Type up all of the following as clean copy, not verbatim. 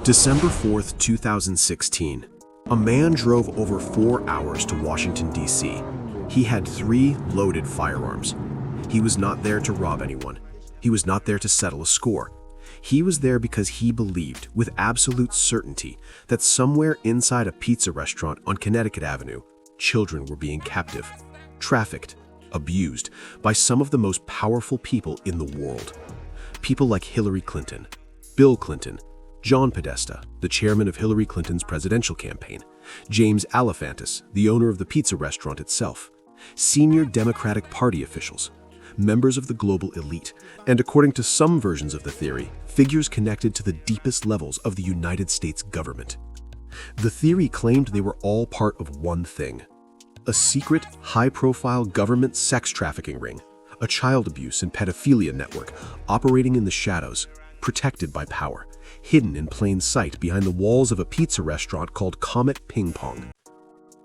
December 4th, 2016. A man drove over 4 hours to Washington, D.C. He had 3 loaded firearms. He was not there to rob anyone. He was not there to settle a score. He was there because he believed, with absolute certainty, that somewhere inside a pizza restaurant on Connecticut Avenue, children were being captive, trafficked, abused by some of the most powerful people in the world. People like Hillary Clinton, Bill Clinton, John Podesta, the chairman of Hillary Clinton's presidential campaign, James Alefantis, the owner of the pizza restaurant itself, senior Democratic Party officials, members of the global elite, and according to some versions of the theory, figures connected to the deepest levels of the United States government. The theory claimed they were all part of one thing: a secret, high-profile government sex trafficking ring, a child abuse and pedophilia network operating in the shadows, protected by power, hidden in plain sight behind the walls of a pizza restaurant called Comet Ping Pong.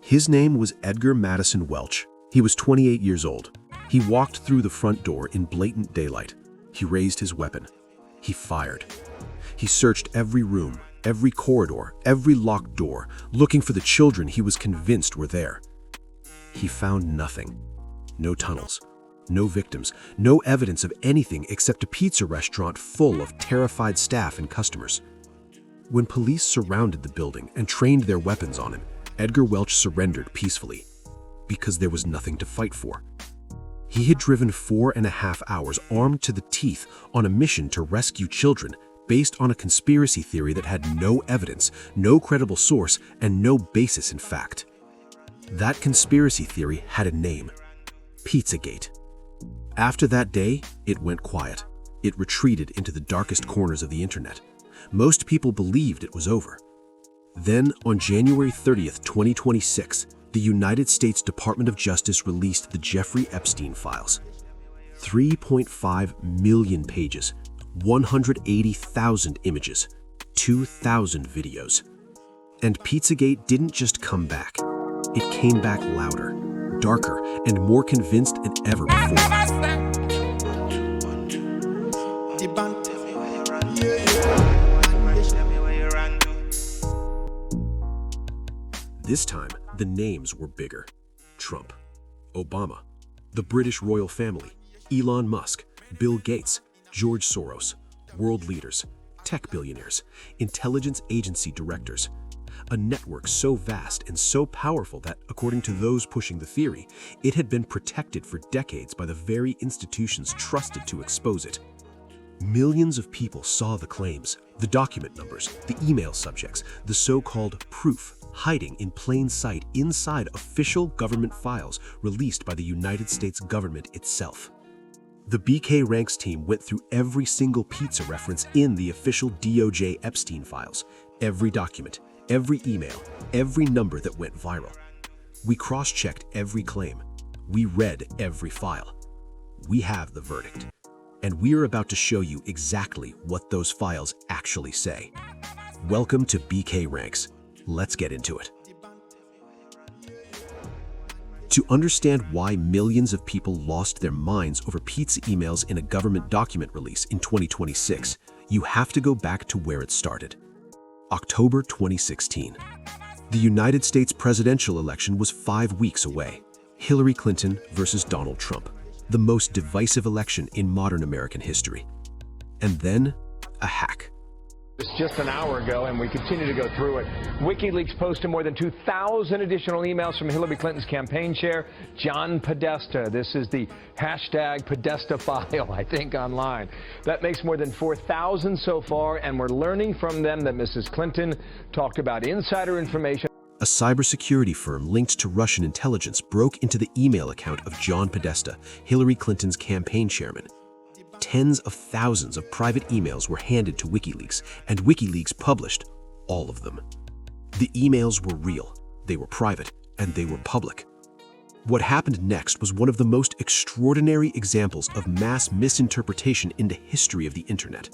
His name was Edgar Madison Welch. He was 28 years old. He walked through the front door in blatant daylight. He raised his weapon. He fired. He searched every room, every corridor, every locked door, looking for the children he was convinced were there. He found nothing. No tunnels, no victims, no evidence of anything except a pizza restaurant full of terrified staff and customers. When police surrounded the building and trained their weapons on him, Edgar Welch surrendered peacefully, because there was nothing to fight for. He had driven 4.5 hours armed to the teeth on a mission to rescue children based on a conspiracy theory that had no evidence, no credible source, and no basis in fact. That conspiracy theory had a name: Pizzagate. After that day, it went quiet. It retreated into the darkest corners of the internet. Most people believed it was over. Then, on January 30th, 2026, the United States Department of Justice released the Jeffrey Epstein Files. 3.5 million pages, 180,000 images, 2,000 videos. And Pizzagate didn't just come back. It came back louder, darker, and more convinced than ever before. This time, the names were bigger. Trump, Obama, the British royal family, Elon Musk, Bill Gates, George Soros, world leaders, tech billionaires, intelligence agency directors. A network so vast and so powerful that, according to those pushing the theory, it had been protected for decades by the very institutions trusted to expose it. Millions of people saw the claims, the document numbers, the email subjects, the so-called proof hiding in plain sight inside official government files released by the United States government itself. The BKRanks team went through every single pizza reference in the official DOJ Epstein Files, every document, every email, every number that went viral. We cross-checked every claim. We read every file. We have the verdict. And we are about to show you exactly what those files actually say. Welcome to BKRanks. Let's get into it. To understand why millions of people lost their minds over pizza emails in a government document release in 2026, you have to go back to where it started. October 2016. The United States presidential election was 5 weeks away. Hillary Clinton versus Donald Trump, the most divisive election in modern American history. And then, a hack. It's just an hour ago, and we continue to go through it. WikiLeaks posted more than 2,000 additional emails from Hillary Clinton's campaign chair, John Podesta. This is the hashtag Podesta file, I think, online. That makes more than 4,000 so far, and we're learning from them that Mrs. Clinton talked about insider information. A cybersecurity firm linked to Russian intelligence broke into the email account of John Podesta, Hillary Clinton's campaign chairman. Tens of thousands of private emails were handed to WikiLeaks, and WikiLeaks published all of them. The emails were real, they were private, and they were public. What happened next was one of the most extraordinary examples of mass misinterpretation in the history of the internet.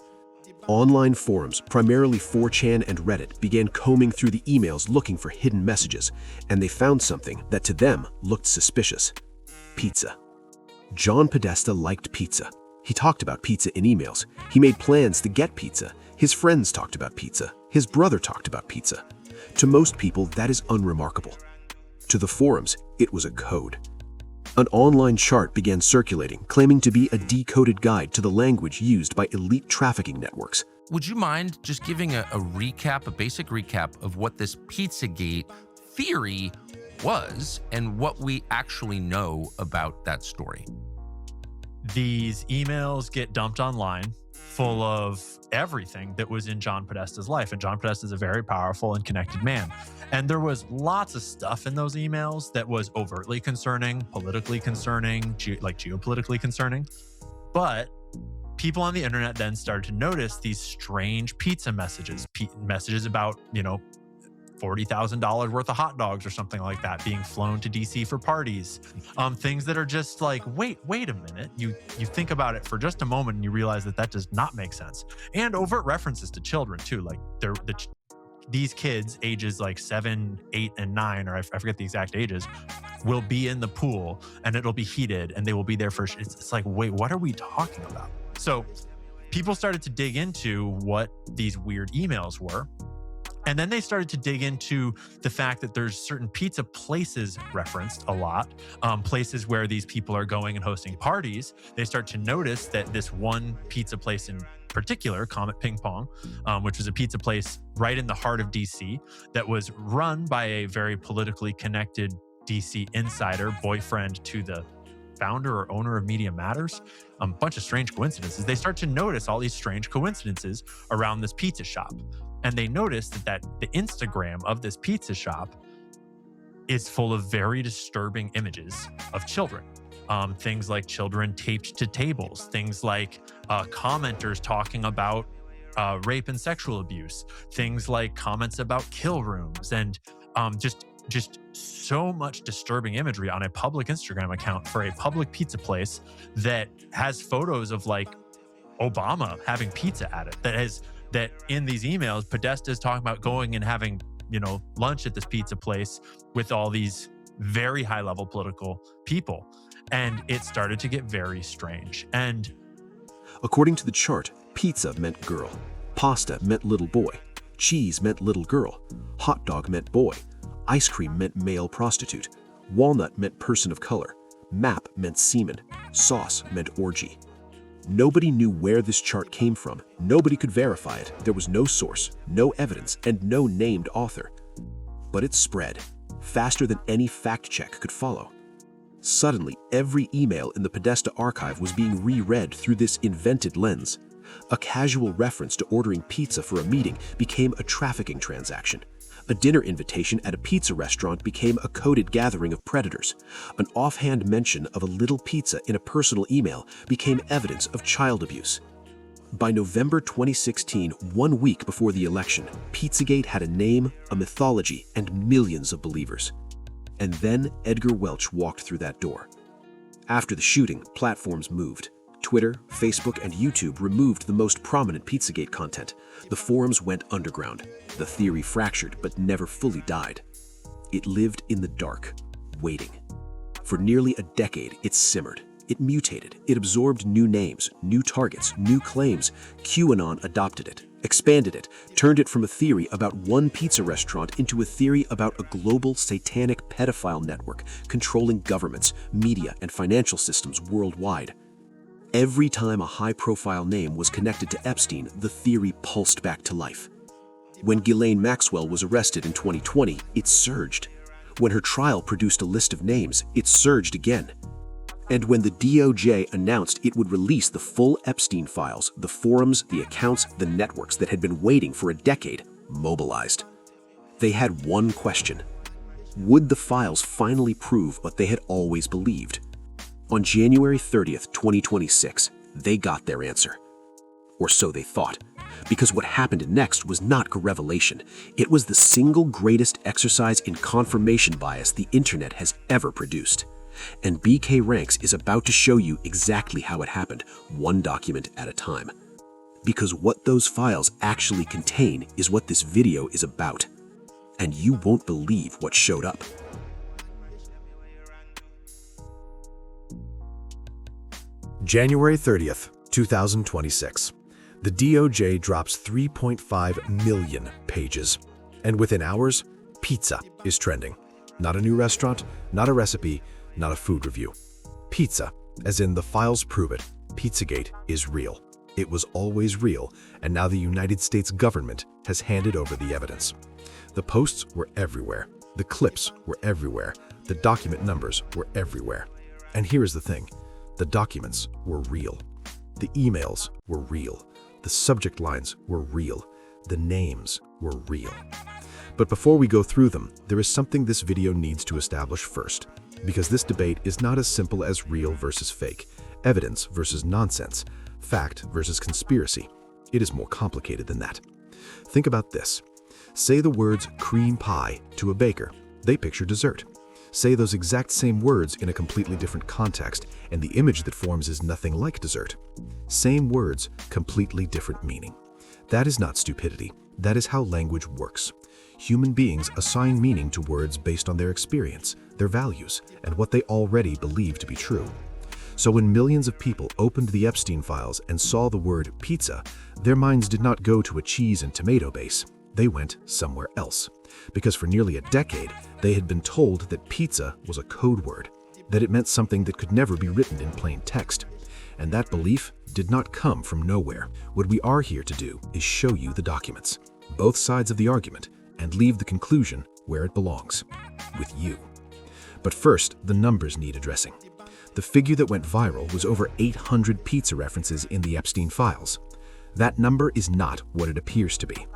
Online forums, primarily 4chan and Reddit, began combing through the emails looking for hidden messages, and they found something that to them looked suspicious: pizza. John Podesta liked pizza. He talked about pizza in emails. He made plans to get pizza. His friends talked about pizza. His brother talked about pizza. To most people, that is unremarkable. To the forums, it was a code. An online chart began circulating, claiming to be a decoded guide to the language used by elite trafficking networks. Would you mind just giving a basic recap of what this Pizzagate theory was and what we actually know about that story? These emails get dumped online full of everything that was in John Podesta's life. And John Podesta is a very powerful and connected man. And there was lots of stuff in those emails that was overtly concerning, politically concerning, geopolitically concerning. But people on the internet then started to notice these strange pizza messages, messages about, $40,000 worth of hot dogs or something like that being flown to DC for parties. Things that are just like, wait a minute. You think about it for just a moment and you realize that does not make sense. And overt references to children too. Like these kids ages like 7, 8, and 9, or I forget the exact ages, will be in the pool and it'll be heated and they will be there for, it's like, wait, what are we talking about? So people started to dig into what these weird emails were. And then they started to dig into the fact that there's certain pizza places referenced a lot, places where these people are going and hosting parties. They start to notice that this one pizza place in particular, Comet Ping Pong, which was a pizza place right in the heart of DC that was run by a very politically connected DC insider, boyfriend to the founder or owner of Media Matters. A bunch of strange coincidences. They start to notice all these strange coincidences around this pizza shop. And they noticed that the Instagram of this pizza shop is full of very disturbing images of children. Things like children taped to tables, things like commenters talking about rape and sexual abuse, things like comments about kill rooms, and just so much disturbing imagery on a public Instagram account for a public pizza place that has photos of like Obama having pizza at it, that in these emails, Podesta is talking about going and having, lunch at this pizza place with all these very high level political people. And it started to get very strange. And according to the chart, pizza meant girl, pasta meant little boy, cheese meant little girl, hot dog meant boy, ice cream meant male prostitute, walnut meant person of color, map meant semen, sauce meant orgy. Nobody knew where this chart came from. Nobody could verify it. There was no source, no evidence, and no named author. But it spread, faster than any fact check could follow. Suddenly, every email in the Podesta archive was being reread through this invented lens. A casual reference to ordering pizza for a meeting became a trafficking transaction. A dinner invitation at a pizza restaurant became a coded gathering of predators. An offhand mention of a little pizza in a personal email became evidence of child abuse. By November 2016, 1 week before the election, Pizzagate had a name, a mythology, and millions of believers. And then Edgar Welch walked through that door. After the shooting, platforms moved. Twitter, Facebook, and YouTube removed the most prominent Pizzagate content. The forums went underground. The theory fractured but never fully died. It lived in the dark, waiting. For nearly a decade, it simmered. It mutated. It absorbed new names, new targets, new claims. QAnon adopted it, expanded it, turned it from a theory about one pizza restaurant into a theory about a global satanic pedophile network controlling governments, media, and financial systems worldwide. Every time a high-profile name was connected to Epstein, the theory pulsed back to life. When Ghislaine Maxwell was arrested in 2020, it surged. When her trial produced a list of names, it surged again. And when the DOJ announced it would release the full Epstein Files, the forums, the accounts, the networks that had been waiting for a decade mobilized. They had one question. Would the files finally prove what they had always believed? On January 30th, 2026, they got their answer. Or so they thought. Because what happened next was not a revelation. It was the single greatest exercise in confirmation bias the internet has ever produced. And BKRanks is about to show you exactly how it happened, one document at a time. Because what those files actually contain is what this video is about. And you won't believe what showed up. January 30th, 2026. The DOJ drops 3.5 million pages. And within hours, pizza is trending. Not a new restaurant, not a recipe, not a food review. Pizza, as in the files prove it, Pizzagate is real. It was always real, and now the United States government has handed over the evidence. The posts were everywhere. The clips were everywhere. The document numbers were everywhere. And here is the thing. The documents were real. The emails were real. The subject lines were real. The names were real. But before we go through them, there is something this video needs to establish first, because this debate is not as simple as real versus fake, evidence versus nonsense, fact versus conspiracy. It is more complicated than that. Think about this. Say the words cream pie to a baker. They picture dessert. Say those exact same words in a completely different context, and the image that forms is nothing like dessert. Same words, completely different meaning. That is not stupidity. That is how language works. Human beings assign meaning to words based on their experience, their values, and what they already believe to be true. So when millions of people opened the Epstein Files and saw the word pizza, their minds did not go to a cheese and tomato base. They went somewhere else. Because for nearly a decade, they had been told that pizza was a code word, that it meant something that could never be written in plain text. And that belief did not come from nowhere. What we are here to do is show you the documents, both sides of the argument, and leave the conclusion where it belongs, with you. But first, the numbers need addressing. The figure that went viral was over 800 pizza references in the Epstein Files. That number is not what it appears to be.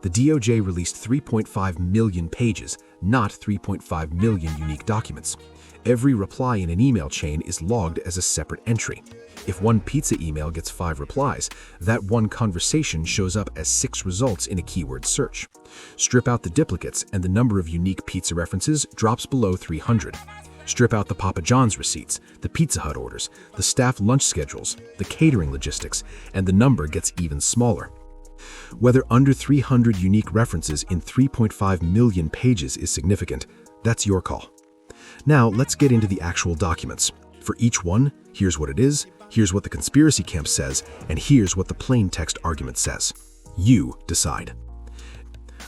The DOJ released 3.5 million pages, not 3.5 million unique documents. Every reply in an email chain is logged as a separate entry. If one pizza email gets 5 replies, that one conversation shows up as 6 results in a keyword search. Strip out the duplicates and the number of unique pizza references drops below 300. Strip out the Papa John's receipts, the Pizza Hut orders, the staff lunch schedules, the catering logistics, and the number gets even smaller. Whether under 300 unique references in 3.5 million pages is significant, that's your call. Now let's get into the actual documents. For each one, here's what it is, here's what the conspiracy camp says, and here's what the plain text argument says. You decide.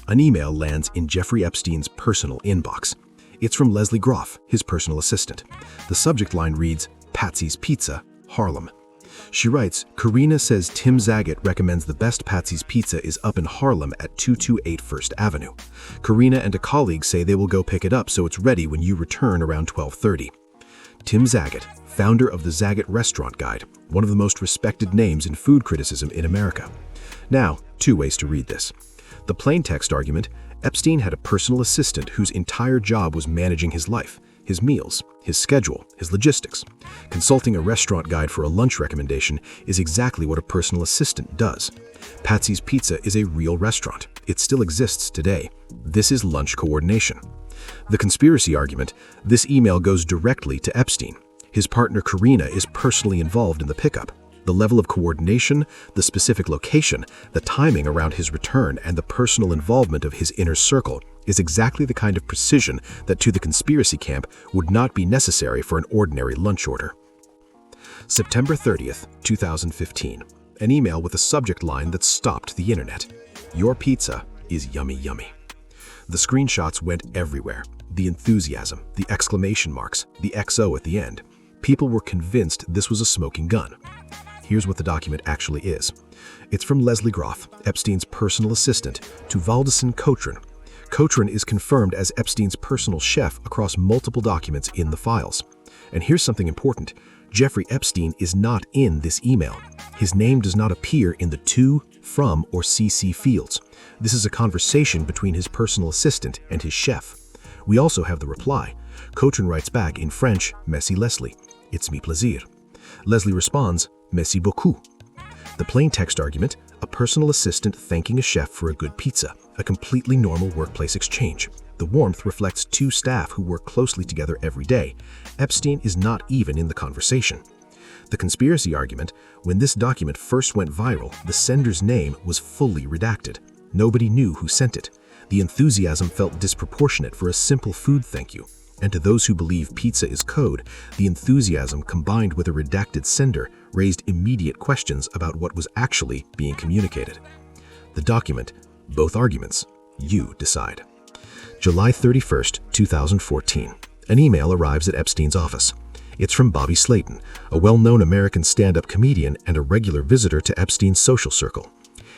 An email lands in Jeffrey Epstein's personal inbox. It's from Leslie Groff, his personal assistant. The subject line reads, Patsy's Pizza, Harlem. She writes, Karina says Tim Zagat recommends the best Patsy's Pizza is up in Harlem at 228 First Avenue. Karina and a colleague say they will go pick it up so it's ready when you return around 12:30. Tim Zagat, founder of the Zagat Restaurant Guide, one of the most respected names in food criticism in America. Now, 2 ways to read this. The plain text argument, Epstein had a personal assistant whose entire job was managing his life, his meals, his schedule, his logistics. Consulting a restaurant guide for a lunch recommendation is exactly what a personal assistant does. Patsy's Pizza is a real restaurant. It still exists today. This is lunch coordination. The conspiracy argument, this email goes directly to Epstein. His partner Karina is personally involved in the pickup. The level of coordination, the specific location, the timing around his return, and the personal involvement of his inner circle is exactly the kind of precision that to the conspiracy camp would not be necessary for an ordinary lunch order. September 30th, 2015. An email with a subject line that stopped the internet. Your pizza is yummy yummy. The screenshots went everywhere. The enthusiasm, the exclamation marks, the XO at the end. People were convinced this was a smoking gun. Here's what the document actually is. It's from Leslie Groff, Epstein's personal assistant, to Valdison Cochran. Cochran is confirmed as Epstein's personal chef across multiple documents in the files. And here's something important. Jeffrey Epstein is not in this email. His name does not appear in the to, from, or CC fields. This is a conversation between his personal assistant and his chef. We also have the reply. Cochran writes back in French, Merci Leslie, it's mi plaisir. Leslie responds, Merci beaucoup. The plain text argument, a personal assistant thanking a chef for a good pizza, a completely normal workplace exchange. The warmth reflects 2 staff who work closely together every day. Epstein is not even in the conversation. The conspiracy argument, when this document first went viral, the sender's name was fully redacted. Nobody knew who sent it. The enthusiasm felt disproportionate for a simple food thank you. And to those who believe pizza is code, the enthusiasm combined with a redacted sender raised immediate questions about what was actually being communicated. The document, both arguments, you decide. July 31st, 2014. An email arrives at Epstein's office. It's from Bobby Slayton, a well-known American stand-up comedian and a regular visitor to Epstein's social circle.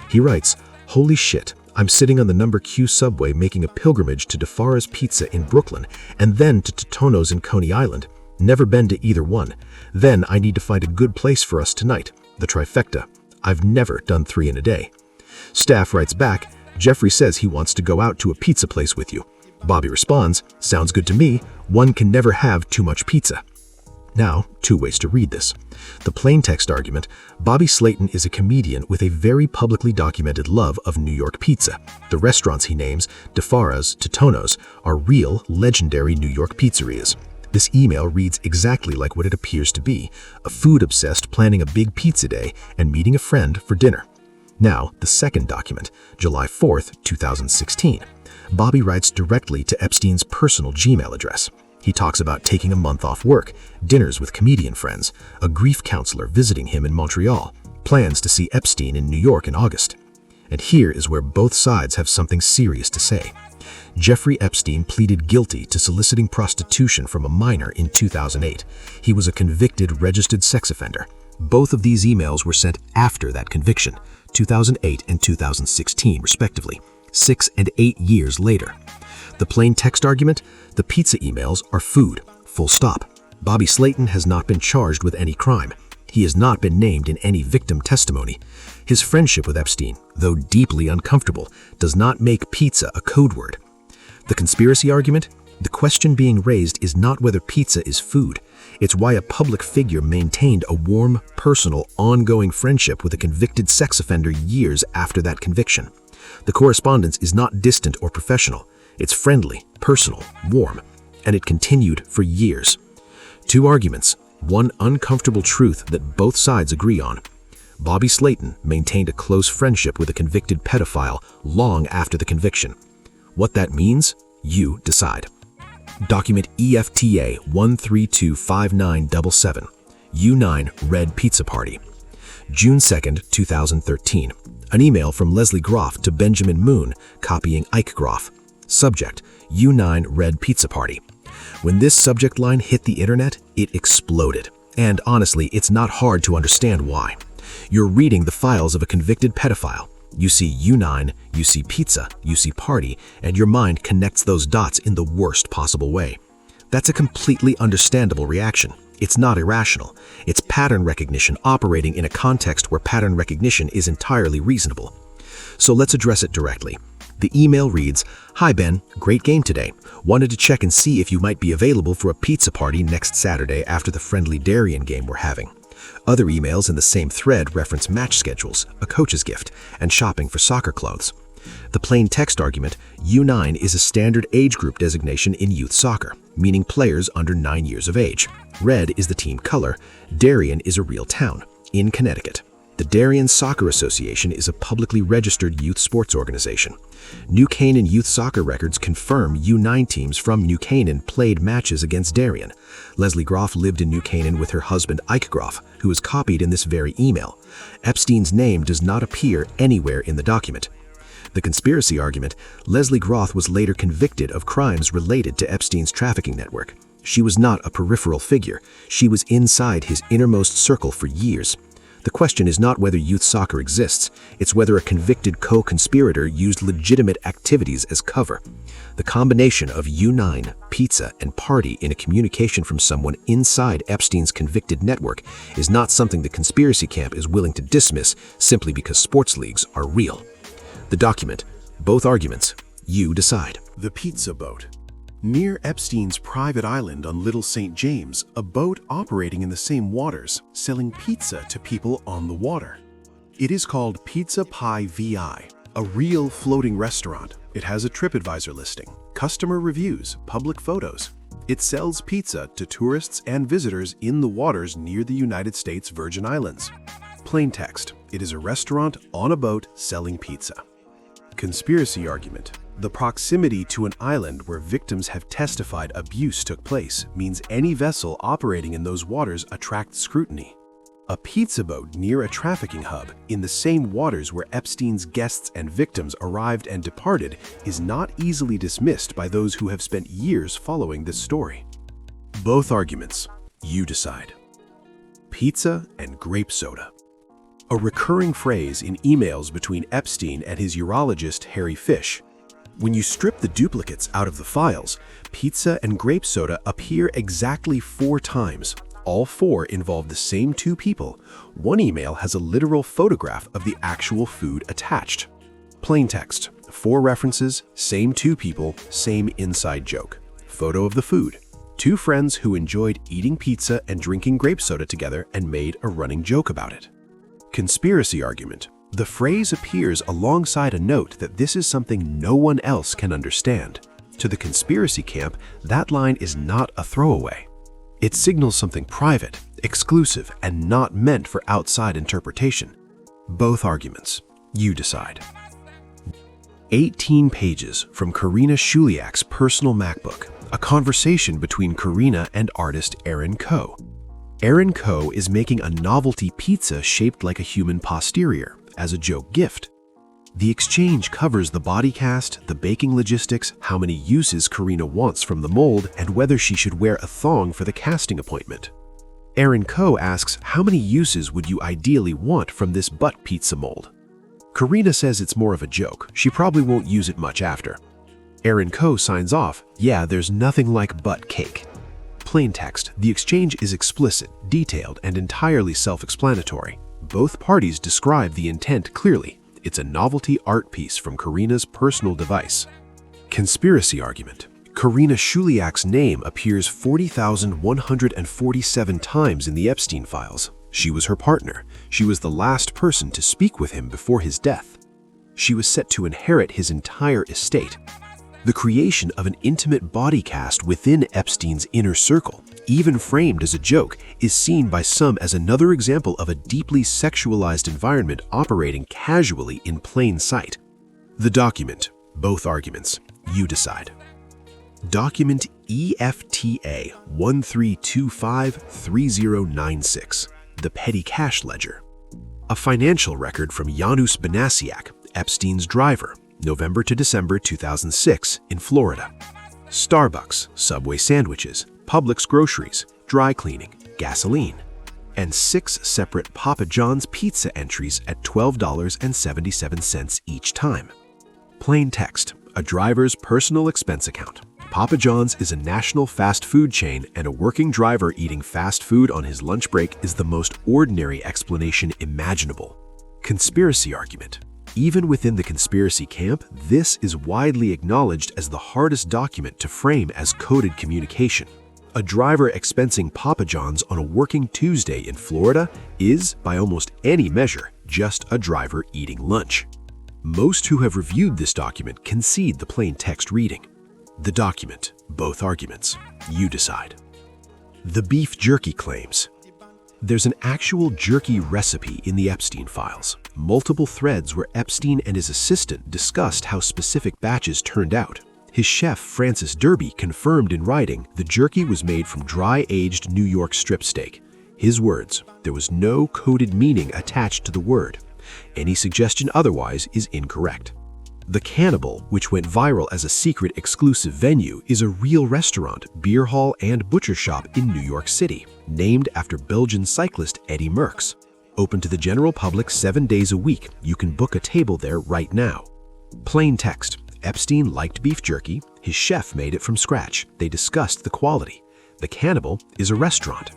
He writes, "Holy shit, I'm sitting on the number Q subway making a pilgrimage to DeFara's Pizza in Brooklyn and then to Totonno's in Coney Island. Never been to either one. Then I need to find a good place for us tonight. The trifecta. I've never done 3 in a day." Staff writes back, "Jeffrey says he wants to go out to a pizza place with you." Bobby responds, "Sounds good to me. One can never have too much pizza." Now, 2 ways to read this. The plain text argument, Bobby Slayton is a comedian with a very publicly documented love of New York pizza. The restaurants he names, DeFara's, Totonno's, are real, legendary New York pizzerias. This email reads exactly like what it appears to be, a food-obsessed planning a big pizza day and meeting a friend for dinner. Now, the second document, July 4th, 2016. Bobby writes directly to Epstein's personal Gmail address. He talks about taking a month off work, dinners with comedian friends, a grief counselor visiting him in Montreal, plans to see Epstein in New York in August. And here is where both sides have something serious to say. Jeffrey Epstein pleaded guilty to soliciting prostitution from a minor in 2008. He was a convicted registered sex offender. Both of these emails were sent after that conviction, 2008 and 2016 respectively, 6 and 8 years later. The plain text argument, the pizza emails are food, full stop. Bobby Slayton has not been charged with any crime. He has not been named in any victim testimony. His friendship with Epstein, though deeply uncomfortable, does not make pizza a code word. The conspiracy argument, the question being raised is not whether pizza is food. It's why a public figure maintained a warm, personal, ongoing friendship with a convicted sex offender years after that conviction. The correspondence is not distant or professional. It's friendly, personal, warm, and it continued for years. 2 arguments, 1 uncomfortable truth that both sides agree on. Bobby Slayton maintained a close friendship with a convicted pedophile long after the conviction. What that means, you decide. Document EFTA 1325977, U9 Red Pizza Party. June 2nd, 2013. An email from Leslie Groff to Benjamin Moon, copying Ike Groff. Subject, U9 Red Pizza Party. When this subject line hit the internet, it exploded. And honestly, it's not hard to understand why. You're reading the files of a convicted pedophile. You see U9, you see pizza, you see party, and your mind connects those dots in the worst possible way. That's a completely understandable reaction. It's not irrational. It's pattern recognition operating in a context where pattern recognition is entirely reasonable. So let's address it directly. The email reads, "Hi Ben, great game today. Wanted to check and see if you might be available for a pizza party next Saturday after the friendly Darien game we're having." Other emails in the same thread reference match schedules, a coach's gift, and shopping for soccer clothes. The plain text argument, U9 is a standard age group designation in youth soccer, meaning players under 9 years of age. Red is the team color. Darien is a real town in Connecticut. The Darien Soccer Association is a publicly registered youth sports organization. New Canaan youth soccer records confirm U9 teams from New Canaan played matches against Darien. Leslie Groff lived in New Canaan with her husband Ike Groff, who is copied in this very email. Epstein's name does not appear anywhere in the document. The conspiracy argument, Leslie Groff was later convicted of crimes related to Epstein's trafficking network. She was not a peripheral figure. She was inside his innermost circle for years. The question is not whether youth soccer exists, it's whether a convicted co-conspirator used legitimate activities as cover. The combination of U9, pizza, and party in a communication from someone inside Epstein's convicted network is not something the conspiracy camp is willing to dismiss simply because sports leagues are real. The document, both arguments, you decide. The Pizza Boat. Near Epstein's private island on Little St. James, a boat operating in the same waters, selling pizza to people on the water. It is called Pizza Pie VI, a real floating restaurant. It has a TripAdvisor listing, customer reviews, public photos. It sells pizza to tourists and visitors in the waters near the United States Virgin Islands. Plain text, it is a restaurant on a boat selling pizza. Conspiracy argument. The proximity to an island where victims have testified abuse took place means any vessel operating in those waters attracts scrutiny. A pizza boat near a trafficking hub in the same waters where Epstein's guests and victims arrived and departed is not easily dismissed by those who have spent years following this story. Both arguments, you decide. Pizza and grape soda. A recurring phrase in emails between Epstein and his urologist Harry Fish. When you strip the duplicates out of the files, pizza and grape soda appear exactly 4 times. All 4 involve the same 2 people. One email has a literal photograph of the actual food attached. Plain text, 4 references, same 2 people, same inside joke. Photo of the food. 2 friends who enjoyed eating pizza and drinking grape soda together and made a running joke about it. Conspiracy argument. The phrase appears alongside a note that this is something no one else can understand. To the conspiracy camp, that line is not a throwaway. It signals something private, exclusive, and not meant for outside interpretation. Both arguments, you decide. 18 pages from Karina Shuliak's personal MacBook, a conversation between Karina and artist Aaron Coe. Aaron Coe is making a novelty pizza shaped like a human posterior as a joke gift. The exchange covers the body cast, the baking logistics, how many uses Karina wants from the mold, and whether she should wear a thong for the casting appointment. Aaron Coe asks how many uses would you ideally want from this butt pizza mold. Karina says it's more of a joke, she probably won't use it much after. Aaron Coe signs off, yeah, there's nothing like butt cake. Plain text, the exchange is explicit, detailed, and entirely self-explanatory. Both parties describe the intent clearly. It's a novelty art piece from Karina's personal device. Conspiracy argument. Karina Shuliak's name appears 40,147 times in the Epstein Files. She was her partner. She was the last person to speak with him before his death. She was set to inherit his entire estate. The creation of an intimate body cast within Epstein's inner circle, even framed as a joke, is seen by some as another example of a deeply sexualized environment operating casually in plain sight. The document, both arguments, you decide. Document EFTA 13253096, the petty cash ledger. A financial record from Janusz Banasiak, Epstein's driver, November to December 2006 in Florida. Starbucks, Subway sandwiches, Publix groceries, dry cleaning, gasoline, and 6 separate Papa John's pizza entries at $12.77 each time. Plain text, a driver's personal expense account. Papa John's is a national fast food chain, and a working driver eating fast food on his lunch break is the most ordinary explanation imaginable. Conspiracy argument. Even within the conspiracy camp, this is widely acknowledged as the hardest document to frame as coded communication. A driver expensing Papa John's on a working Tuesday in Florida is, by almost any measure, just a driver eating lunch. Most who have reviewed this document concede the plain text reading. The document, both arguments, you decide. The beef jerky claims. There's an actual jerky recipe in the Epstein Files. Multiple threads where Epstein and his assistant discussed how specific batches turned out. His chef, Francis Derby, confirmed in writing the jerky was made from dry-aged New York strip steak. His words, there was no coded meaning attached to the word. Any suggestion otherwise is incorrect. The Cannibal, which went viral as a secret exclusive venue, is a real restaurant, beer hall, and butcher shop in New York City, named after Belgian cyclist Eddy Merckx. Open to the general public 7 days a week. You can book a table there right now. Plain text. Epstein liked beef jerky. His chef made it from scratch. They discussed the quality. The Cannibal is a restaurant.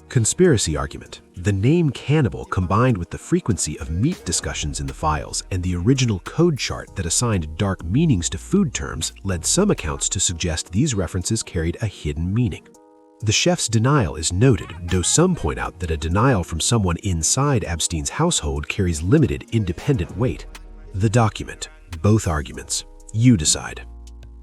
Conspiracy argument. The name Cannibal, combined with the frequency of meat discussions in the files and the original code chart that assigned dark meanings to food terms, led some accounts to suggest these references carried a hidden meaning. The chef's denial is noted, though some point out that a denial from someone inside Epstein's household carries limited independent weight. The document, both arguments, you decide.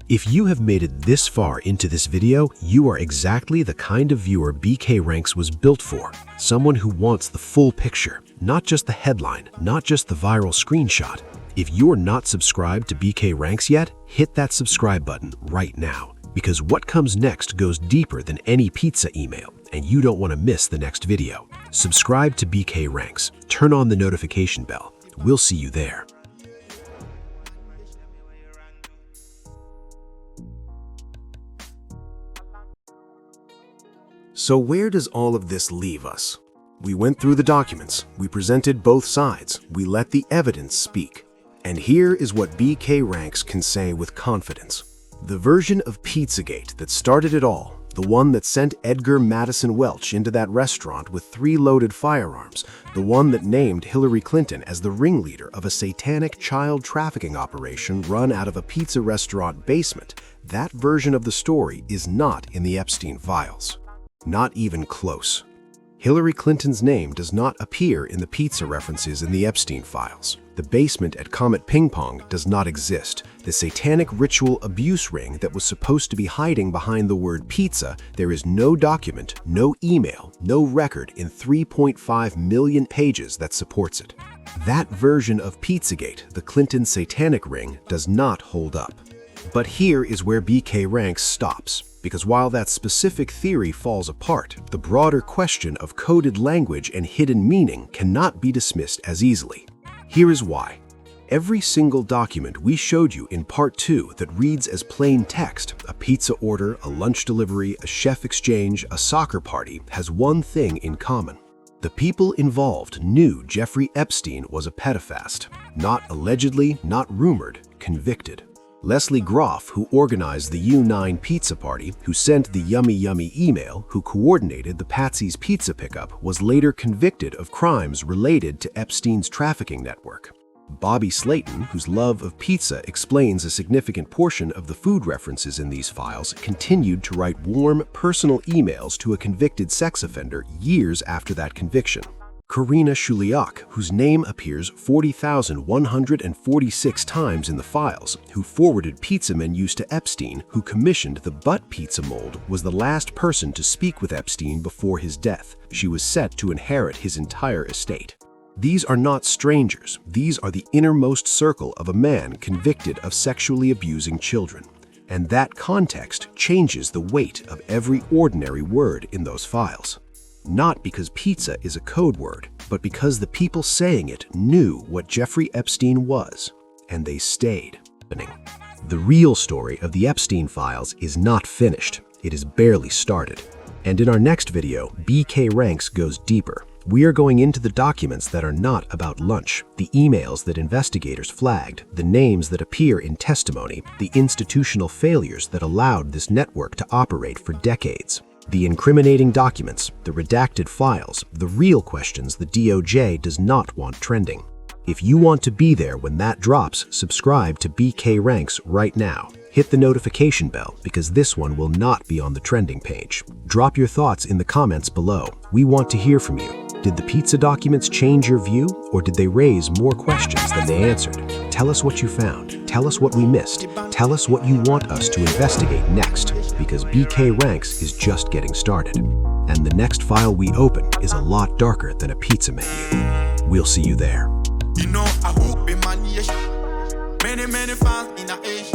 If you have made it this far into this video, you are exactly the kind of viewer BKRanks was built for. Someone who wants the full picture, not just the headline, not just the viral screenshot. If you're not subscribed to BKRanks yet, hit that subscribe button right now, because what comes next goes deeper than any pizza email, and you don't want to miss the next video. Subscribe to BKRanks, turn on the notification bell. We'll see you there. So where does all of this leave us? We went through the documents, we presented both sides, we let the evidence speak. And here is what BKRanks can say with confidence. The version of Pizzagate that started it all, the one that sent Edgar Madison Welch into that restaurant with 3 loaded firearms, the one that named Hillary Clinton as the ringleader of a satanic child trafficking operation run out of a pizza restaurant basement, that version of the story is not in the Epstein Files. Not even close. Hillary Clinton's name does not appear in the pizza references in the Epstein Files. The basement at Comet Ping Pong does not exist. The satanic ritual abuse ring that was supposed to be hiding behind the word pizza, there is no document, no email, no record in 3.5 million pages that supports it. That version of Pizzagate, the Clinton satanic ring, does not hold up. But here is where BKRanks stops. Because while that specific theory falls apart, the broader question of coded language and hidden meaning cannot be dismissed as easily. Here is why. Every single document we showed you in Part 2 that reads as plain text, a pizza order, a lunch delivery, a chef exchange, a soccer party, has one thing in common. The people involved knew Jeffrey Epstein was a pedophile. Not allegedly, not rumored, convicted. Leslie Groff, who organized the U9 pizza party, who sent the Yummy Yummy email, who coordinated the Patsy's pizza pickup, was later convicted of crimes related to Epstein's trafficking network. Bobby Slayton, whose love of pizza explains a significant portion of the food references in these files, continued to write warm, personal emails to a convicted sex offender years after that conviction. Karina Shuliak, whose name appears 40,146 times in the files, who forwarded pizza menus to Epstein, who commissioned the butt pizza mold, was the last person to speak with Epstein before his death. She was set to inherit his entire estate. These are not strangers. These are the innermost circle of a man convicted of sexually abusing children. And that context changes the weight of every ordinary word in those files. Not because pizza is a code word, but because the people saying it knew what Jeffrey Epstein was, and they stayed. The real story of the Epstein Files is not finished. It is barely started. And in our next video, BKRanks goes deeper. We are going into the documents that are not about lunch, the emails that investigators flagged, the names that appear in testimony, the institutional failures that allowed this network to operate for decades. The incriminating documents, the redacted files, the real questions the DOJ does not want trending. If you want to be there when that drops, subscribe to BKRanks right now. Hit the notification bell because this one will not be on the trending page. Drop your thoughts in the comments below. We want to hear from you. Did the pizza documents change your view, or did they raise more questions than they answered? Tell us what you found. Tell us what we missed. Tell us what you want us to investigate next, because BKRanks is just getting started. And the next file we open is a lot darker than a pizza menu. We'll see you there. You know, I hope in my nation, many files in a age.